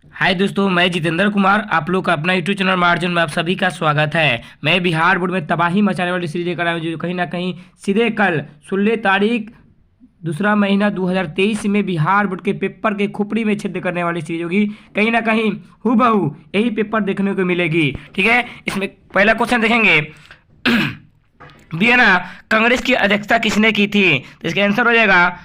हाय दोस्तों, मैं जितेंद्र कुमार। आप लोग का अपना यूट्यूब चैनल मार्जिन में आप सभी का स्वागत है। मैं बिहार बोर्ड में तबाही मचाने वाली सीरीज लेकर आया हूं, जो कहीं ना कहीं सीधे कल 16 तारीख दूसरा महीना 2023 में बिहार बोर्ड के पेपर के खोपड़ी में छेद करने वाली सीरीज होगी। कहीं ना कहीं हूबहू यही पेपर देखने को मिलेगी। ठीक है, इसमें पहला क्वेश्चन देखेंगे। वियना कांग्रेस की अध्यक्षता किसने की थी? तो इसका आंसर हो जाएगा,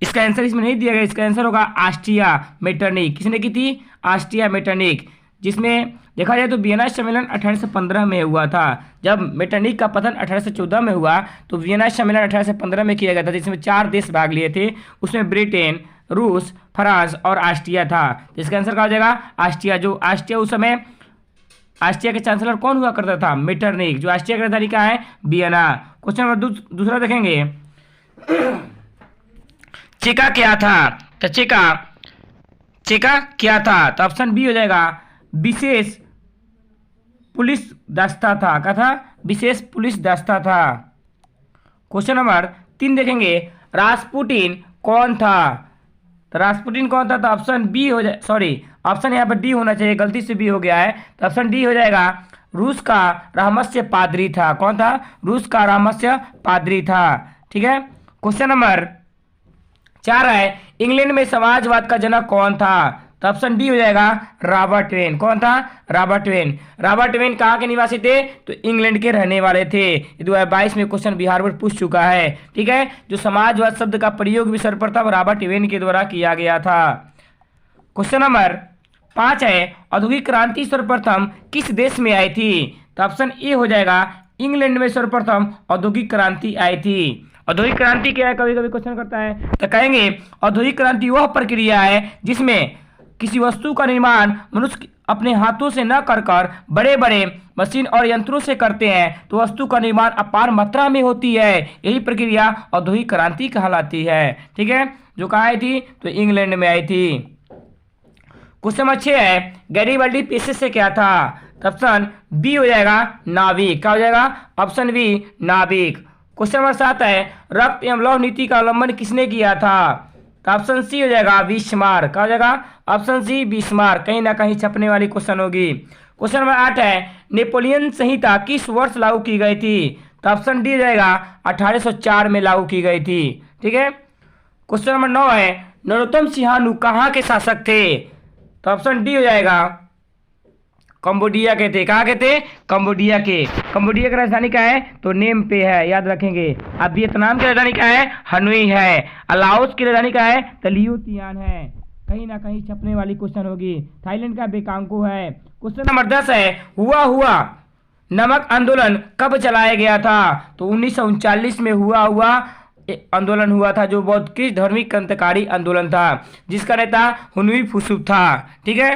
इसका आंसर इसमें नहीं दिया गया, इसका आंसर होगा ऑस्ट्रिया मेटरनिक। किसने की थी? Austria Metternich. जिसमें देखा जाए तो वियना सम्मेलन 1815 में हुआ था। जब मेटरनिक का पतन 1814 में हुआ तो वियना सम्मेलन 1815 में किया गया था, जिसमें 4 देश भाग लिए थे। उसमें ब्रिटेन, रूस, फ्रांस और ऑस्ट्रिया था। तो इसका आंसर क्या हो जाएगा? ऑस्ट्रिया। जो ऑस्ट्रिया उस समय ऑस्ट्रिया के चांसलर कौन हुआ करता था? मेटरनिक। जो ऑस्ट्रिया की राजधानी का है? वियना। क्वेश्चन नंबर दूसरा देखेंगे। चेका क्या था? तो चेका क्या था? तो ऑप्शन बी हो जाएगा, विशेष पुलिस दस्ता था। क्या था? विशेष पुलिस दस्ता था। क्वेश्चन नंबर 3 देखेंगे। रास्पुटिन कौन था? तो रास्पुटिन कौन था? तो ऑप्शन बी हो जाए, सॉरी ऑप्शन यहाँ पर डी होना चाहिए, गलती से बी हो गया है। तो ऑप्शन डी हो जाएगा, रूस का रहमस्य पादरी था। कौन था? रूस का रहमस्य पादरी था। ठीक है। क्वेश्चन नंबर 4 है, इंग्लैंड में समाजवाद का जनक कौन था? तो ऑप्शन डी हो जाएगा, रॉबर्ट वेन। कौन था? Robert when. रॉबर्ट वेन कहाँ के निवासी थे? तो इंग्लैंड के रहने वाले थे। 2022 में क्वेश्चन बिहार बोर्ड पूछ चुका है। ठीक है। जो समाजवाद शब्द का प्रयोग भी सर्वप्रथम रॉबर्ट वेन के द्वारा किया गया था। क्वेश्चन नंबर 5 है, औद्योगिक क्रांति सर्वप्रथम किस देश में आई थी? तो ऑप्शन ए हो जाएगा, इंग्लैंड में सर्वप्रथम औद्योगिक क्रांति आई थी। औद्योगिक क्रांति क्या है? कभी कभी क्वेश्चन करता है तो कहेंगे औद्योगिक क्रांति वह प्रक्रिया है जिसमें किसी वस्तु का निर्माण मनुष्य अपने हाथों से न कर बड़े बड़े मशीन और यंत्रों से करते हैं, तो वस्तु का निर्माण अपार मात्रा में होती है। यही प्रक्रिया औद्योगिक क्रांति कहलाती है। ठीक है। जो कहाँ आई थी? तो इंग्लैंड में आई थी। क्वेश्चन नंबर 6 है, गैरीबाल्डी पेशे से क्या था? ऑप्शन बी हो जाएगा, नाविक। क्या हो जाएगा? ऑप्शन बी, नाविक। क्वेश्चन नंबर 7 है, रक्त एवं लौह नीति का उल्लंघन किसने किया था? तो ऑप्शन सी हो जाएगा, बिस्मार्क। क्या हो जाएगा? Option C, Bismarck. कहीं ना कहीं छपने वाली क्वेश्चन होगी। क्वेश्चन नंबर 8 है, नेपोलियन संहिता किस वर्ष लागू की गई थी? तो ऑप्शन डी हो जाएगा, 1804 में लागू की गई थी। ठीक है। क्वेश्चन नंबर 9 है, नरोत्तम सिंहानु कहाँ के शासक थे? तो ऑप्शन डी हो जाएगा, कंबोडिया के थे। कहाँ के थे? कंबोडिया के। कंबोडिया की राजधानी क्या है? तो नेम पे है, याद रखेंगे। अब वियतनाम की राजधानी क्या है? हनोई है। लाओस की राजधानी क्या है? तो लियोतियान है। कहीं ना कहीं छपने वाली क्वेश्चन होगी। थाईलैंड का बेकांगो है। क्वेश्चन नंबर 10 है, हुआ नमक आंदोलन कब चलाया गया था? तो 1939 में हुआ आंदोलन हुआ था, जो बौद्ध की धार्मिक क्रांतिकारी आंदोलन था, जिसका नेता हुनवी फुसुक था। ठीक है।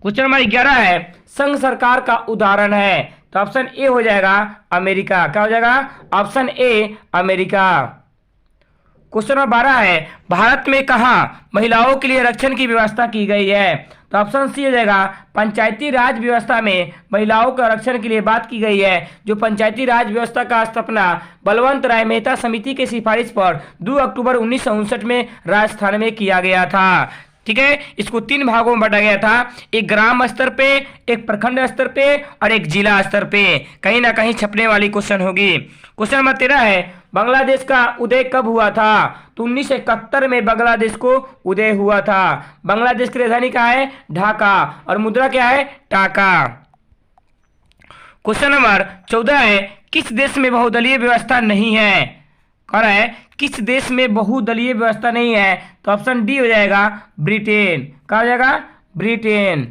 क्वेश्चन नंबर 11 है, संघ सरकार का उदाहरण है? तो ऑप्शन ए हो जाएगा, अमेरिका। क्या हो जाएगा? Option A, America. Question number 12 है, भारत में कहाँ महिलाओं के लिए रक्षण की व्यवस्था की गई है? तो ऑप्शन सी हो जाएगा, पंचायती राज व्यवस्था में महिलाओं के रक्षण के लिए बात की गई है। जो पंचायती राज व्यवस्था का स्थापना बलवंत राय मेहता समिति के सिफारिश पर 2 अक्टूबर 1959 में राजस्थान में किया गया था। ठीक है। इसको 3 भागों में बांटा गया था, एक ग्राम स्तर पे, एक प्रखंड स्तर पे और एक जिला स्तर पे। कहीं ना कहीं छपने वाली क्वेश्चन होगी। क्वेश्चन नंबर 13 है, बांग्लादेश का उदय कब हुआ था? तो 1971 में बांग्लादेश को उदय हुआ था। बांग्लादेश की राजधानी क्या है? ढाका। और मुद्रा क्या है? टाका। क्वेश्चन नंबर 14 है, किस देश में बहुदलीय व्यवस्था नहीं है? कह रहा है किस देश में बहुदलीय व्यवस्था नहीं है? तो ऑप्शन डी हो जाएगा, ब्रिटेन। क्या हो जाएगा? ब्रिटेन।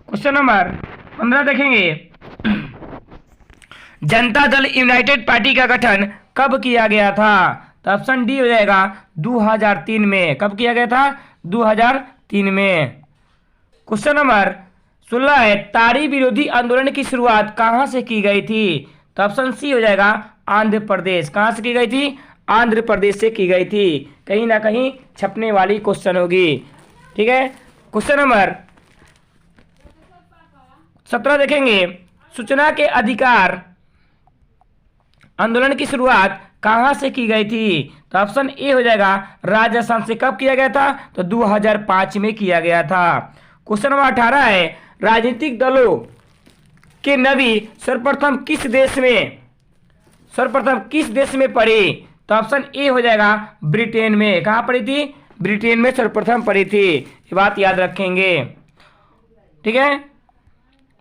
क्वेश्चन नंबर 15 देखेंगे। जनता दल यूनाइटेड पार्टी का गठन कब किया गया था? तो ऑप्शन डी हो जाएगा, 2003 में। कब किया गया था? 2003 में। क्वेश्चन नंबर 16 है, तारी विरोधी आंदोलन की शुरुआत कहां से की गई थी? तो ऑप्शन सी हो जाएगा, आंध्र प्रदेश। कहां से की गई थी? आंध्र प्रदेश से की गई थी। कहीं ना कहीं छपने वाली क्वेश्चन होगी। ठीक है। क्वेश्चन नंबर 17 देखेंगे। सूचना के अधिकार आंदोलन की शुरुआत कहां से की गई थी? तो ऑप्शन ए हो जाएगा राजस्थान से। कब किया गया था? तो 2005 में किया गया था। क्वेश्चन नंबर 18 है, राजनीतिक दलों के नवी सर्वप्रथम किस देश में पड़ी? तो ऑप्शन ए हो जाएगा ब्रिटेन में। कहां पड़ी थी? ब्रिटेन में सर्वप्रथम पड़ी थी। ये बात याद रखेंगे, ठीक है।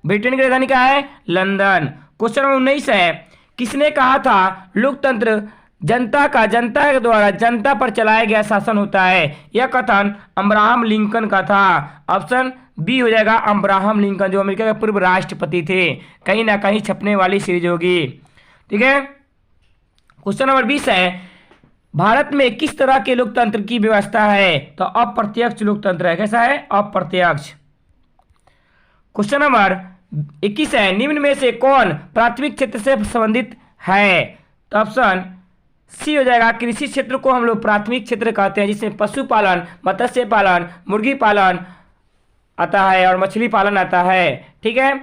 ब्रिटेन की राजधानी क्या है? लंदन। क्वेश्चन नंबर 19 है, किसने कहा था लोकतंत्र जनता के द्वारा जनता पर चलाया गया शासन होता है? यह कथन अब्राहम लिंकन का था। ऑप्शन बी हो जाएगा अब्राहम लिंकन, जो अमेरिका के पूर्व राष्ट्रपति थे। कहीं ना कहीं छपने वाली सीरीज होगी, ठीक है। क्वेश्चन नंबर 20 है, भारत में किस तरह के लोकतंत्र की व्यवस्था है? तो अप्रत्यक्ष लोकतंत्र है। कैसा है? अप्रत्यक्ष। क्वेश्चन नंबर 21 है, निम्न में से कौन प्राथमिक क्षेत्र से संबंधित है? तो ऑप्शन सी हो जाएगा कृषि क्षेत्र को हम लोग प्राथमिक क्षेत्र कहते हैं, जिसमें पशुपालन, मत्स्य पालन, मुर्गी पालन आता है और मछली पालन आता है, ठीक है।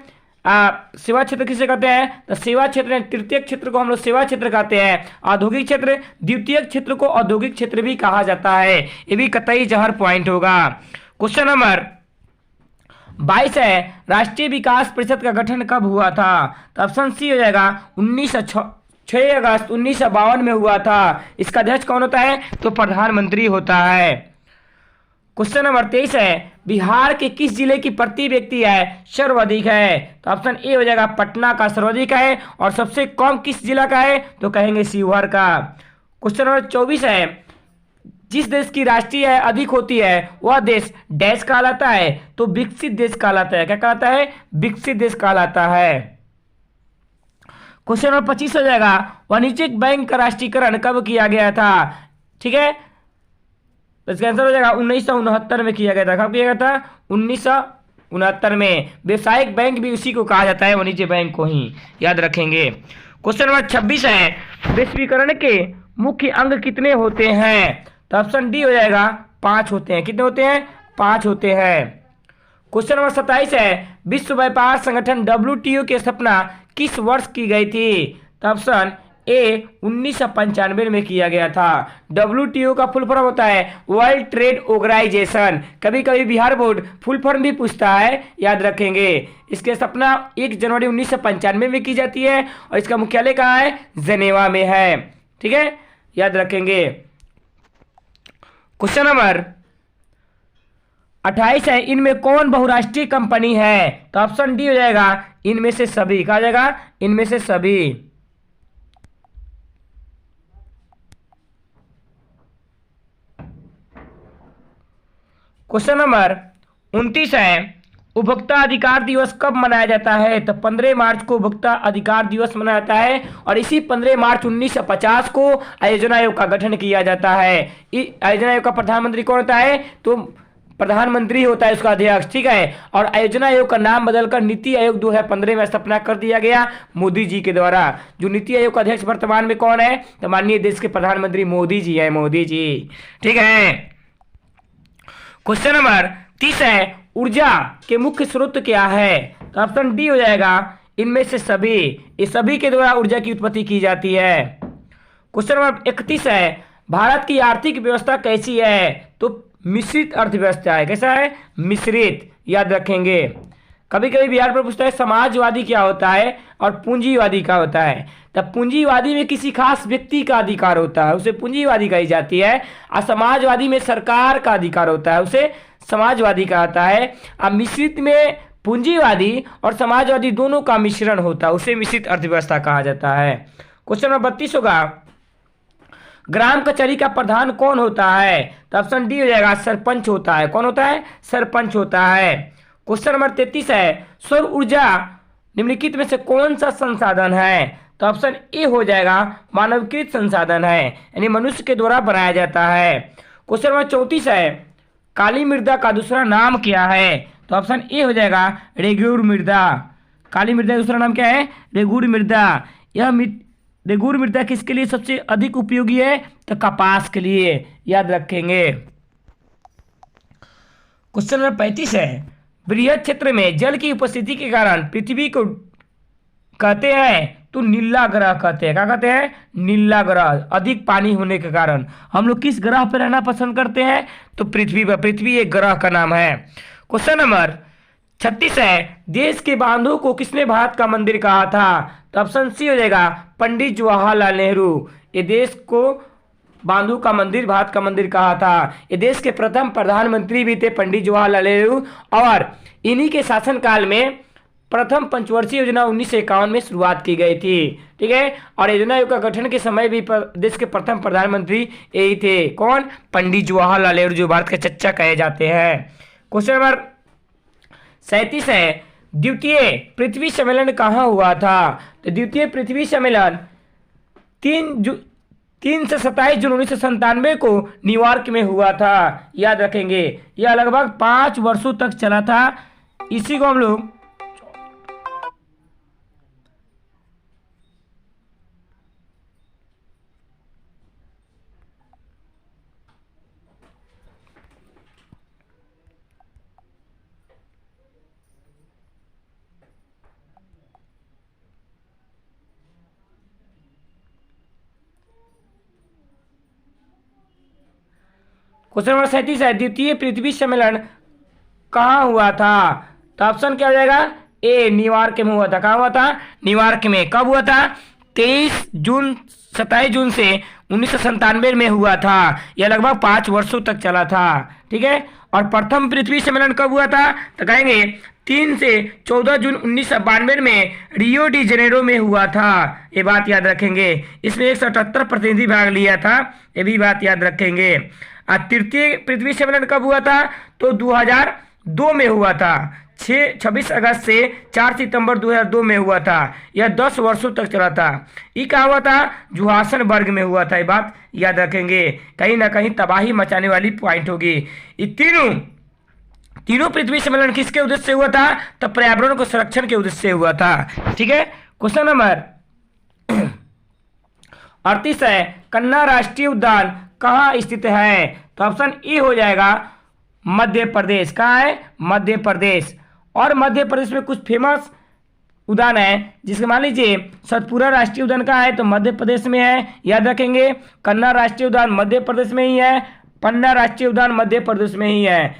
सेवा क्षेत्र किसे कहते हैं? तो सेवा क्षेत्र तृतीय क्षेत्र को हम लोग सेवा क्षेत्र कहते हैं। औद्योगिक क्षेत्र द्वितीय क्षेत्र को औद्योगिक क्षेत्र भी कहा जाता है। ये भी कतई जहर पॉइंट होगा। क्वेश्चन नंबर 22 है, राष्ट्रीय विकास परिषद का गठन कब हुआ था? तो ऑप्शन सी हो जाएगा 6 अगस्त 1952 में हुआ था। इसका अध्यक्ष कौन होता है? तो प्रधानमंत्री होता है। क्वेश्चन नंबर 23 है, बिहार के किस जिले की प्रति व्यक्ति आय सर्वाधिक है? तो ऑप्शन ए हो जाएगा पटना का सर्वाधिक है। और सबसे कम किस जिला का है? तो कहेंगे शिवहर का। क्वेश्चन नंबर 24 है, जिस देश की राष्ट्रीय आय अधिक होती है वह देश डैश कहलाता है? तो विकसित देश कहलाता है। क्या कहलाता है? विकसित देश कहलाता है। क्वेश्चन नंबर 25 हो जाएगा, वाणिज्यिक बैंक का राष्ट्रीयकरण कब किया गया था? ठीक है, तो इसका आंसर हो जाएगा 1969 में किया गया था। कब किया गया था? 1969 में। व्यवसायिक बैंक भी उसी को कहा जाता है, वाणिज्य बैंक को ही, याद रखेंगे। क्वेश्चन नंबर 26 है, वैश्वीकरण के मुख्य अंग कितने होते हैं? तो ऑप्शन डी हो जाएगा 5 होते हैं। कितने होते हैं? 5 होते हैं। क्वेश्चन नंबर 27 है, विश्व व्यापार संगठन WTO की स्थापना किस वर्ष की गई थी? तो ऑप्शन ए 1995 में किया गया था। WTO का फुल फॉर्म होता है वर्ल्ड ट्रेड ऑर्गेनाइजेशन। कभी कभी बिहार बोर्ड फुल फॉर्म भी पूछता है, याद रखेंगे। इसकी स्थापना 1 जनवरी 1995 में की जाती है और इसका मुख्यालय कहाँ है? जेनेवा में है, ठीक है, याद रखेंगे। क्वेश्चन नंबर 28 है, इनमें कौन बहुराष्ट्रीय कंपनी है? तो ऑप्शन डी हो जाएगा इनमें से सभी। कहा जाएगा इनमें से सभी। क्वेश्चन नंबर 29 है, उपभोक्ता अधिकार दिवस कब मनाया जाता है? तो 15 मार्च को उपभोक्ता अधिकार दिवस मनाया जाता है और इसी 15 मार्च 1950 को आयोजन आयोग का गठन किया जाता है। आयोजन आयोग का प्रधानमंत्री कौन होता है? तो प्रधानमंत्री होता है उसका अध्यक्ष, ठीक है। और आयोजन आयोग का नाम बदलकर नीति आयोग 2015 में स्थापना कर दिया गया मोदी जी के द्वारा। जो नीति आयोग का अध्यक्ष वर्तमान में कौन है? तो माननीय देश के प्रधानमंत्री मोदी जी है, मोदी जी, ठीक है। क्वेश्चन नंबर 30 है, ऊर्जा के मुख्य स्रोत क्या है? तो ऑप्शन डी हो जाएगा इनमें से सभी। इस सभी के द्वारा ऊर्जा की उत्पत्ति की जाती है। क्वेश्चन नंबर 31 है, भारत की आर्थिक व्यवस्था कैसी है? तो मिश्रित अर्थव्यवस्था है। कैसा है? मिश्रित, याद रखेंगे। कभी कभी बिहार पर पूछता है समाजवादी क्या होता है और पूंजीवादी क्या होता है। तब पूंजीवादी में किसी खास व्यक्ति का अधिकार होता है, उसे पूंजीवादी कही जाती है। और समाजवादी में सरकार का अधिकार होता है, उसे समाजवादी कहता है। अब मिश्रित में पूंजीवादी और समाजवादी दोनों का मिश्रण होता है, उसे मिश्रित अर्थव्यवस्था कहा जाता है। क्वेश्चन नंबर 32 होगा, ग्राम कचहरी का प्रधान कौन होता है? तो ऑप्शन डी हो जाएगा सरपंच होता है। कौन होता है? सरपंच होता है। क्वेश्चन नंबर 33 है, सौर ऊर्जा निम्नलिखित में से कौन सा संसाधन है? तो ऑप्शन ए हो जाएगा मानवकृत संसाधन है, यानी मनुष्य के द्वारा बनाया जाता है। क्वेश्चन नंबर 34 है, काली मृदा का दूसरा नाम क्या है? तो ऑप्शन ए हो जाएगा रेगुर मृदा। काली मृदा का दूसरा नाम क्या है? रेगुर मृदा। यह रेगुर मृदा किसके लिए सबसे अधिक उपयोगी है? तो कपास के लिए, याद रखेंगे। क्वेश्चन नंबर 35 है, बृहद क्षेत्र में जल की उपस्थिति के कारण पृथ्वी को कहते हैं तो नीला ग्रह कहते हैं। क्या कहते हैं? नीला ग्रह, अधिक पानी होने के कारण। हम लोग किस ग्रह पर रहना पसंद करते हैं? तो पृथ्वी पर। पृथ्वी एक ग्रह का नाम है। क्वेश्चन नंबर 36 है, देश के बांधों को किसने भारत का मंदिर कहा था? तो ऑप्शन सी हो जाएगा पंडित जवाहरलाल नेहरू। ये देश को बांधों का मंदिर, भारत का मंदिर कहा था। ये देश के प्रथम प्रधानमंत्री भी थे पंडित जवाहरलाल नेहरू, और इन्हीं के शासनकाल में प्रथम पंचवर्षीय योजना 1951 में शुरुआत की गई थी। ठीक है, और योजना आयोग का गठन के समय भी देश के प्रथम प्रधानमंत्री यही थे। कौन? पंडित जवाहरलाल नेहरू, जो भारत के चच्चा कहे जाते हैं। क्वेश्चन नंबर 37 है, द्वितीय पृथ्वी सम्मेलन कहाँ हुआ था? तो द्वितीय पृथ्वी सम्मेलन 3 से 27 जून 1997 को न्यूयॉर्क में हुआ था। याद रखेंगे, यह लगभग 5 वर्षों तक चला था। इसी को हम लोग क्वेश्चन नंबर 37 है, द्वितीय पृथ्वी सम्मेलन कहाँ हुआ था? तो ऑप्शन क्या हो जाएगा? ए, न्यूयॉर्क में हुआ था। कहाँ हुआ था? न्यूयॉर्क में। कब हुआ था? 27 जून से 1997 में हुआ था। यह लगभग 5 वर्षों तक चला था। ठीक है, और प्रथम पृथ्वी सम्मेलन कब हुआ था? तो कहेंगे 3 से 14 जून 1992 में रियो डी जेनेरो में हुआ था। ये बात याद रखेंगे। इसमें 178 प्रतिनिधि भाग लिया था। ये भी बात याद रखेंगे। तृतीय पृथ्वी सम्मेलन कब हुआ था? तो 2002 में हुआ था। 26 अगस्त से 4 सितंबर 2002 में हुआ था। यह 10 वर्षों तक चला था। ये कहा हुआ था? जोहान्सबर्ग में हुआ था। ये बात याद रखेंगे। कहीं ना कहीं तबाही मचाने वाली पॉइंट होगी। ये तीनों पृथ्वी सम्मेलन किसके उद्देश्य से हुआ था? तो पर्यावरण को संरक्षण के उद्देश्य से हुआ था। ठीक है, क्वेश्चन नंबर 38 है, कन्ना राष्ट्रीय उद्यान कहाँ स्थित है? तो ऑप्शन ए हो जाएगा मध्य प्रदेश। कहाँ है? मध्य प्रदेश। और मध्य प्रदेश में कुछ फेमस उद्यान है, जिसके मान लीजिए सतपुरा राष्ट्रीय उद्यान कहाँ है? तो मध्य प्रदेश में है। याद रखेंगे, कन्ना राष्ट्रीय उद्यान मध्य प्रदेश में ही है। पन्ना राष्ट्रीय उद्यान मध्य प्रदेश में ही है।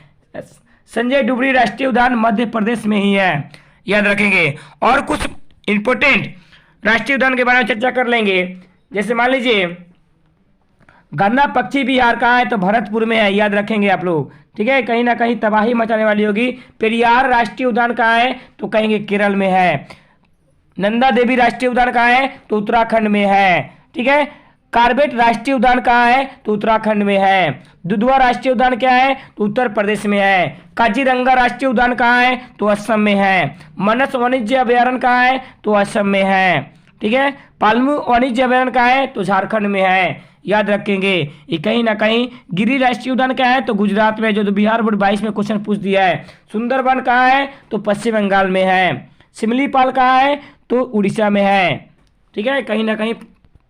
संजय डुबरी राष्ट्रीय उद्यान मध्य प्रदेश में ही है। याद रखेंगे। और कुछ इंपोर्टेंट राष्ट्रीय उद्यान के बारे में चर्चा कर लेंगे। जैसे मान लीजिए गन्ना पक्षी विहार कहाँ है? तो भरतपुर में है। याद रखेंगे आप लोग। ठीक है, कहीं ना कहीं तबाही मचाने वाली होगी। पेरियार राष्ट्रीय उद्यान कहाँ है? तो कहेंगे केरल में है। नंदा देवी राष्ट्रीय उद्यान कहाँ है? तो उत्तराखंड में है। ठीक है, कार्बेट राष्ट्रीय उद्यान कहाँ है? तो उत्तराखंड में है। दुधवा राष्ट्रीय उद्यान क्या है? तो उत्तर प्रदेश में है। काजीरंगा राष्ट्रीय उद्यान कहाँ है? तो असम में है। मानस वाणिज्य अभयारण्य कहाँ है? तो असम में है। ठीक है, पालमू वाणिज्य अभयारण्य कहाँ है? तो झारखंड में है। याद रखेंगे। ये कहीं ना कहीं गिरी राष्ट्रीय उद्यान क्या है? तो गुजरात में, जो तो बिहार बोर्ड 22 में क्वेश्चन पूछ दिया है। सुंदरबन कहाँ है? तो पश्चिम बंगाल में है। सिमलीपाल कहाँ है? तो उड़ीसा में है। ठीक है, कहीं ना कहीं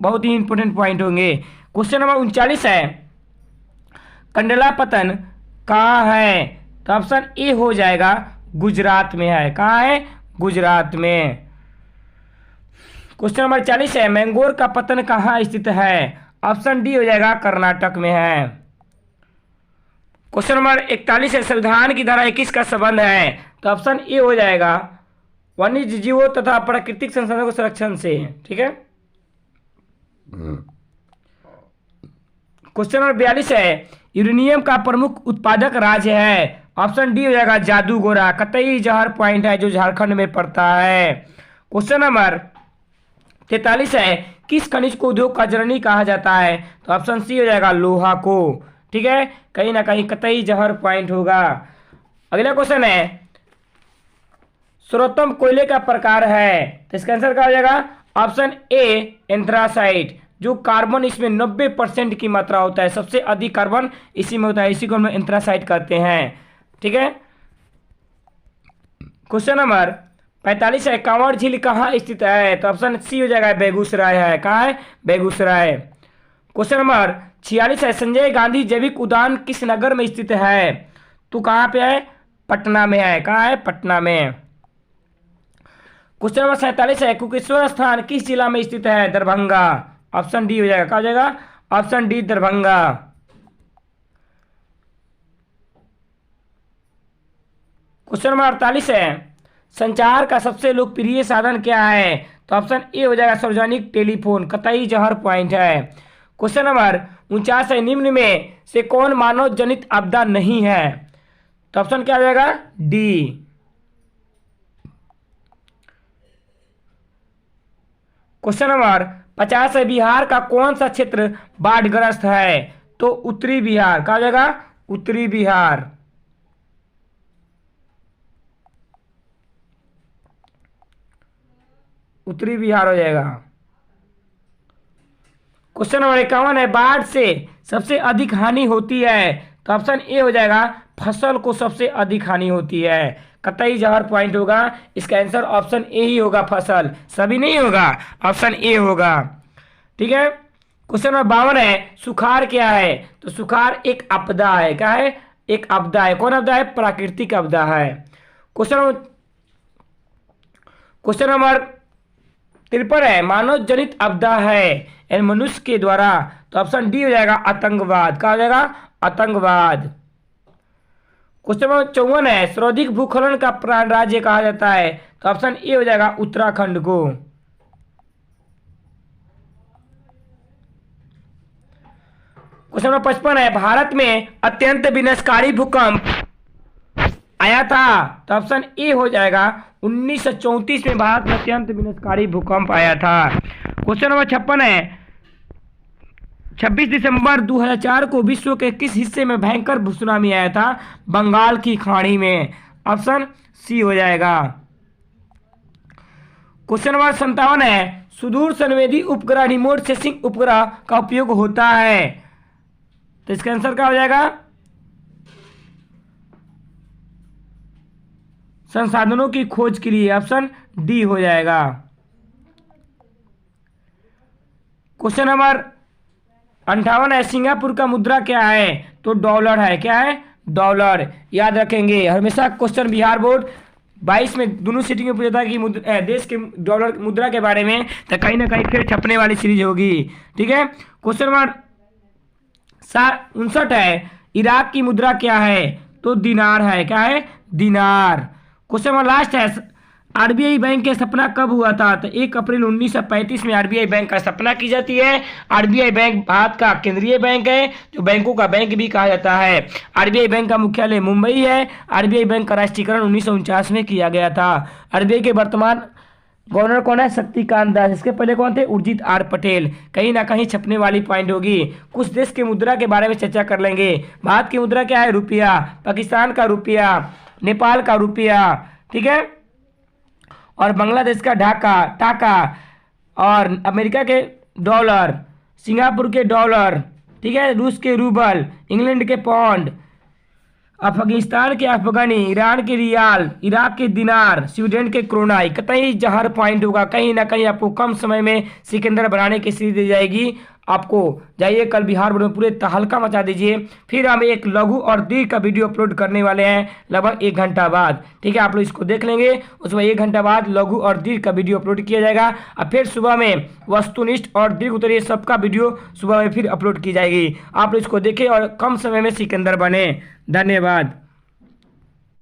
बहुत ही इंपॉर्टेंट पॉइंट होंगे। क्वेश्चन नंबर 39 है, कंडलापतन कहाँ है? तो ऑप्शन ए हो जाएगा गुजरात में है। कहाँ है? गुजरात में। क्वेश्चन नंबर 40 है, मैंगलोर का पतन कहाँ स्थित है? ऑप्शन डी हो जाएगा कर्नाटक में है। क्वेश्चन नंबर 41 है, संविधान की धारा 21 का संबंध है? तो ऑप्शन ए हो जाएगा वन्य जीवों तथा प्राकृतिक संसाधनों के संरक्षण से। ठीक है, क्वेश्चन नंबर 42 है, यूरेनियम का प्रमुख उत्पादक राज्य है? ऑप्शन डी हो जाएगा जादूगोरा। कतई जहर पॉइंट है, जो झारखंड में पड़ता है। क्वेश्चन नंबर 43 है, किस खनिज को उद्योग का जननी कहा जाता है? तो ऑप्शन सी हो जाएगा लोहा को। ठीक है, कहीं ना कहीं कतई जहर पॉइंट होगा। अगला क्वेश्चन है, सर्वोत्तम कोयले का प्रकार है? तो इसका आंसर क्या हो जाएगा? Option A anthracite. जो कार्बन इसमें 90% की मात्रा होता है, सबसे अधिक कार्बन इसी में होता है, इसी को हम एंथ्रासाइट कहते हैं। ठीक है, क्वेश्चन नंबर 45 है, कांवड़ झील कहाँ स्थित है? तो ऑप्शन सी हो जाएगा बेगूसराय है। कहाँ है? बेगूसराय। क्वेश्चन नंबर 46 है, संजय गांधी जैविक उद्यान किस नगर में स्थित है? तो कहाँ पे है? पटना में है। कहाँ है? पटना में। क्वेश्चन नंबर 47 है, कुकेश्वर स्थान किस जिला में स्थित है? दरभंगा। ऑप्शन डी हो जाएगा, क्या हो जाएगा? Option D Darbhanga. Question number 48 है, संचार का सबसे लोकप्रिय साधन क्या है? तो ऑप्शन ए हो जाएगा सार्वजनिक टेलीफोन, कतई जहर पॉइंट है। क्वेश्चन नंबर 49 है, निम्न में से कौन मानव जनित आपदा नहीं है? तो ऑप्शन क्या हो जाएगा? डी। क्वेश्चन नंबर 50 है, बिहार का कौन सा क्षेत्र बाढ़ग्रस्त है? तो उत्तरी बिहार, क्या हो जाएगा? उत्तरी बिहार। उत्तरी बिहार हो जाएगा। क्वेश्चन नंबर 51 है, बाढ़ से सबसे अधिक हानि होती है? तो ऑप्शन ए हो जाएगा फसल को सबसे अधिक हानि होती है, कतई जहर पॉइंट होगा। इसका आंसर ऑप्शन ए ही होगा, फसल, सभी नहीं होगा, ऑप्शन ए होगा। ठीक है। क्वेश्चन नंबर 52 है, सुखाड़ क्या है? तो सुखाड़ एक आपदा है, क्या है? एक आपदा है। कौन आपदा है? प्राकृतिक आपदा है। क्वेश्चन नंबर 53 है, मानव जनित आपदा है यानी मनुष्य के द्वारा? तो ऑप्शन डी हो जाएगा आतंकवाद, क्या हो जाएगा? आतंकवाद। क्वेश्चन नंबर 54 है, सर्वाधिक भूस्खलन का प्राण राज्य कहा जाता है? तो ऑप्शन ए हो जाएगा उत्तराखंड को। क्वेश्चन नंबर 55 है, भारत में अत्यंत विनाशकारी भूकंप आया था? तो ऑप्शन ए हो जाएगा 1934 में भारत में अत्यंत विनाशकारी भूकंप आया था। क्वेश्चन नंबर 56 है, 26 दिसंबर 2004 को विश्व के किस हिस्से में भयंकर भूसुनामी आया था? बंगाल की खाड़ी में, ऑप्शन सी हो जाएगा। क्वेश्चन नंबर 57 है, सुदूर संवेदी उपग्रह रिमोट सेंसिंग उपग्रह का उपयोग होता है? तो इसका आंसर क्या हो जाएगा? संसाधनों की खोज के लिए, ऑप्शन डी हो जाएगा। क्वेश्चन नंबर 58 है, सिंगापुर का मुद्रा क्या है? तो डॉलर है, क्या है? डॉलर। याद रखेंगे हमेशा, क्वेश्चन बिहार बोर्ड 22 में दोनों सीटिंग में पूछा था कि देश के डॉलर मुद्रा के बारे में, तो कहीं ना कहीं फिर छपने वाली सीरीज होगी। ठीक है। क्वेश्चन नंबर 59 है, इराक की मुद्रा क्या है? तो दिनार है, क्या है? दिनार। क्वेश्चन नंबर लास्ट है, आरबीआई बैंक की स्थापना कब हुआ था? तो 1 अप्रैल 1935 में आरबीआई बैंक का स्थापना की जाती है। आरबीआई बैंक भारत का केंद्रीय बैंक है, जो बैंकों का बैंक भी कहा जाता है। आरबीआई बैंक का मुख्यालय मुंबई है। आरबीआई बैंक का राष्ट्रीयकरण 1949 में किया गया था। आरबीआई के वर्तमान गवर्नर कौन है? शक्तिकांत दास। इसके पहले कौन थे? उर्जित आर पटेल। कहीं ना कहीं छपने वाली पॉइंट होगी। कुछ देश के मुद्रा के बारे में चर्चा कर लेंगे। भारत की मुद्रा क्या है? रुपया। पाकिस्तान का रुपया, नेपाल का रुपया, ठीक है, और बांग्लादेश का टाका, और अमेरिका के डॉलर, सिंगापुर के डॉलर, ठीक है, रूस के रूबल, इंग्लैंड के पाउंड, अफगानिस्तान के अफगानी, ईरान के रियाल, इराक के दिनार, स्वीडन के क्रोनाई। कतई जहर पॉइंट होगा। कहीं ना कहीं आपको कम समय में सिकंदर बनाने की सीरीज दी जाएगी। आपको जाइए कल बिहार बोर्ड में पूरे तहलका मचा दीजिए। फिर हम एक लघु और दीर्घ का वीडियो अपलोड करने वाले हैं लगभग 1 घंटा बाद। ठीक है, आप लोग इसको देख लेंगे। उसमें 1 घंटा बाद लघु और दीर्घ का वीडियो अपलोड किया जाएगा। और फिर सुबह में वस्तुनिष्ठ और दीर्घ उत्तरीय सबका वीडियो सुबह में फिर अपलोड की जाएगी। आप लोग इसको देखें और कम समय में सिकंदर बने। धन्यवाद।